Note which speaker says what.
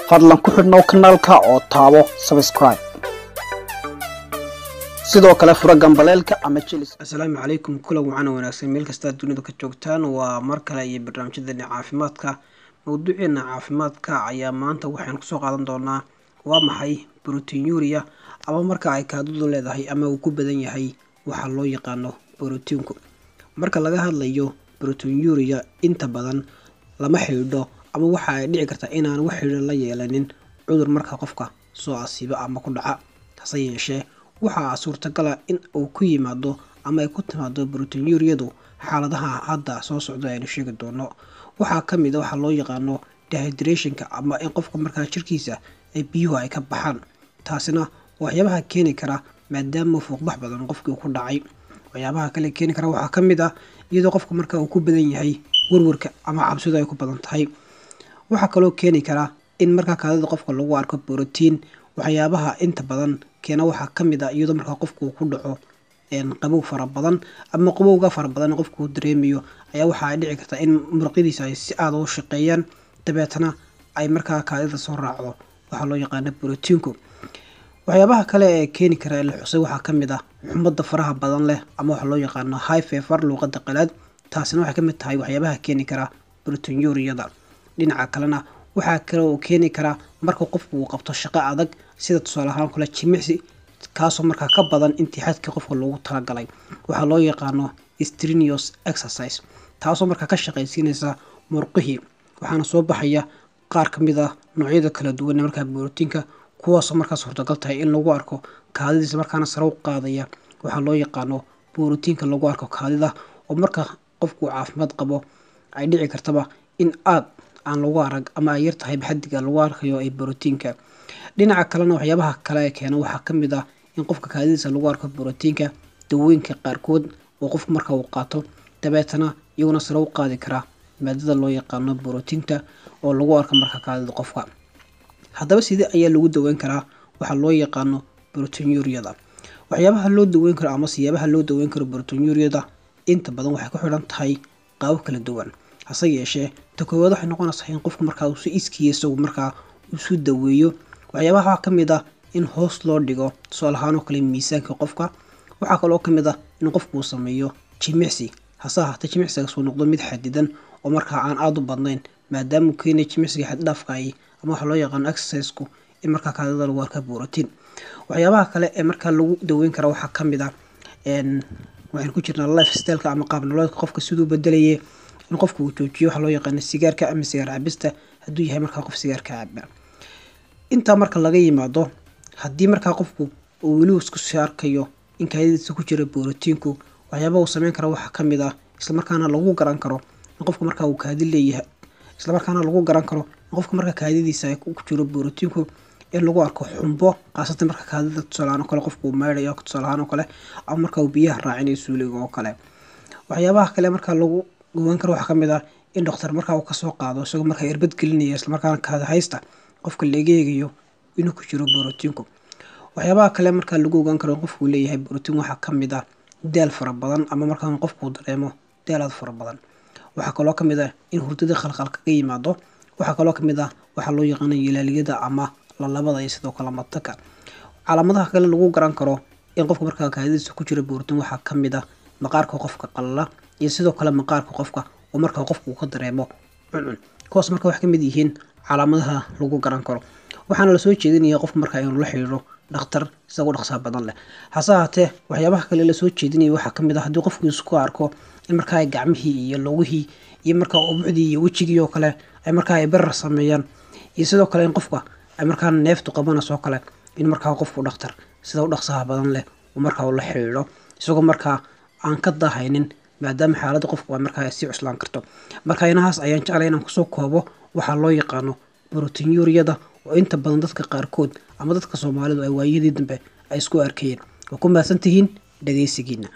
Speaker 1: fadlan ku xidhnow kanaalka oo taabo subscribe sidoo kale fura gambaleelka ama jilis.
Speaker 2: Assalaamu calaykum, kula wacan wanaagsan meel kasta dunida ka joogtaan. waa mar kale iyo barnaamijyadeena caafimaadka. mawduuceena caafimaadka ayaa maanta waxaan kusoo qaadan doonaa waa maxay proteinuria, ama marka ay kaadidu leedahay ama uu ku badan yahay waxa loo yaqaano borotiinku. marka laga hadlayo proteinuria, inta badan lama xidhiidho ama waxa ay dhici karta inaan wax xidhiidh la yeelanin cudur marka qofka soo asiibo ama ku dhaca. hase yeeshee waxaa suurtagal ah in uu ku yimaado ama ay ku timaado proteinuriadu xaaladaha hadda soo socda aynu sheegi doono. waxaa ka mid ah waxa loo yaqaano dehydrationka, ama in qofka markaa jirkiisa ay biyuhu ay ka baxaan. taasina waxyaabaha keeni kara maadaama fuuqbax badan qofkii ku dhacay. waxyaabaha kale keeni kara waxaa ka mid ah iyadoo qofka marka uu ku badan yahay warwarka ama cabsidu ay ku badan tahay. waxaa kaloo keeni kara in markaa kaadida qofka lagu arko borotiin. waxyaabaha inta badan keena waxaa ka mid ah iyadoo markaa qofku ku dhaco qabow fara badan ama qabowga fara badan qofku dareemayo, ayaa waxa ay dhici karta in muruqyadiisa ay si aad u shaqeeyaan, dabeetana ay markaa kaadida soo raacdo waxa loo yaqaano borotiinku. waxyaabaha kale ee keeni kara la xusay waxaa ka mid ah xumada faraha badan leh ama waxa loo yaqaano high fever luqada qalaad. taasina waxay ka mid tahay waxyaabaha keeni kara proteinuriada. dhinaca kalena waxaa kale oo keeni kara marka qofku uu qabto shaqo adag, sida tusaale ahaan kale jimicsi kaasoo markaa ka badan intii xadkii qofka loogu talagalay. waxaa loo yaqaano strenuous exercise, taasoo markaa ka shaqaysiinaysa murqihii. waxaana soo baxaya qaar ka mid ah noocyada kala duwan ee markaa borotiinka, kuwaasoo markaa suurtagal tahay in lagu arko kaadidiisa markaana sare u qaadaya. waxaa loo yaqaano borotiinka lagu arko kaadida, oo marka qofku caafimaad qabo ay dhici kartaba in aad aan lagu arag ama ay yar tahay xaddiga lagu arkayo ee borotiinka. dhinaca kalena waxyaabaha kale ee keena waxaa ka mid ah in qofka kaadidiisa lagu arko borotiinka dawooyinka qaarkood oo qofku marka uu qaato, dabeetana iyaguna sare u qaadi kara maadada loo yaqaano borotiinka oo lagu arko marka kaadida qofka. haddaba sidee ayaa lagu daweyn karaa waxa loo yaqaano proteinuriada? waxyaabaha loo daweyn karo ama siyaabaha loo daweyn karo proteinuriada inta badan waxay ku xidhan tahay qaabab kala duwan. hase yeeshee ta koowaad waxay noqonaysaa in qofku markaa uu si iskiisa isagu markaa isu daweeyo. waxyaabaha ka mid ah in hoos loo dhigo tusaale ahaan oo kale miisaanka qofka. waxaa kaloo ka mid ah in qofku uu sameeyo jimicsi, hase ahaatee jimicsigaas uu noqdo mid xadidan oo markaa aan aada u badnayn, maadaama uu keenayo jimicsiga xad-dhaafka ama waxa loo yaqaano exercise-ku in markaa kaadida lagu arka borotiin. waxyaabaha kale ee markaa lagu daweyn kara waxaa ka mid ah waxaynu ku jirnaa life styleka ama qaab nololeedka qofka siduu bedelayay, in qofku uu joojiyo waxa loo yaqaano sigaarka ama sigaar cabista hadduu yahay markaa qof sigaarka caba. intaa marka laga yimaado, haddii markaa qofku uu weli isku sii arkayo in kaadidiisa ku jira borotiinku, waxyaabaha uu sameyn kara waxaa ka mid ah islamarkaana lagu garan karo in qofka markaa uu kaadi leeyahay, islamarkaana lagu garan karo in qofka markaa kaadidiisa ay ku jiro borotiinku in lagu arko xumbo, qaasatan marka kaadida tusaale ahaan oo kale qofku uu maydhayo tusaale ahaan oo kale, ama marka uu biyaha raacinayo suuliga oo kale. waxyaabaha kale markaa lagu gowan karo waxaa ka mid ah in dhakhtar markaa uu kasoo qaado isagoo markaa irbad gelinaya islamarkaana kaadi haysta qofka laga eegayo inuu ku jiro borotiinku. waxyaabaha kale markaa lagu ogaan karo in qofku leeyahay borotiin waxaa ka mid ah daal fara badan, ama markaa qofku dareemo daalaad fara badan. waxaa kaloo ka mid ah in hurdada khalkhal kaga yimaado. waxaa kaloo ka mid ah waxaa loo yaqaano yilaaliyada ama lalabada iyo sidoo kale mataka. calaamadaha kale lagu garan karo in qofka markaa kaadidiisa ku jira borotiin waxaa ka mid ah maqaarka qofka qalala iyo sidoo kale maqaarka qofka oo markaa qofku uu ka dareemo cuncun. kuwaas marka waxay ka mid yihiin calaamadaha lagu garan karo. waxaana la soo jeedinayaa qofka markaa inuu la xiriiro dhakhtar isagoo dhaqsaa badan leh. hase ahaatee waxyaabaha kale la soo jeedinaya waxaa ka mid ah haddii qofku isku arko in markaa ay gacmihii iyo lugihii iyo markaa ubucdii iyo wejigii oo kale ay markaa ay barar sameeyaan, iyo sidoo kale in qofka ay markaa neeftu qabanayso oo kale, in markaa qofku dhakhtar sida u dhaqsaha badan leh uu markaa ula xiriiro isagoo markaa aan ka daahaynin, maadaama xaaladda qofku ay markaa sii cuslaan karto. marka inahaas ayaan jeclay inaan kusoo koobo waxaa loo yaqaano proteinuriada oo inta badan dadka qaarkood ama dadka Soomaalidu ay waayadii dambe ay isku arkayeen. waa ku mahadsantihiin dhageysigiina.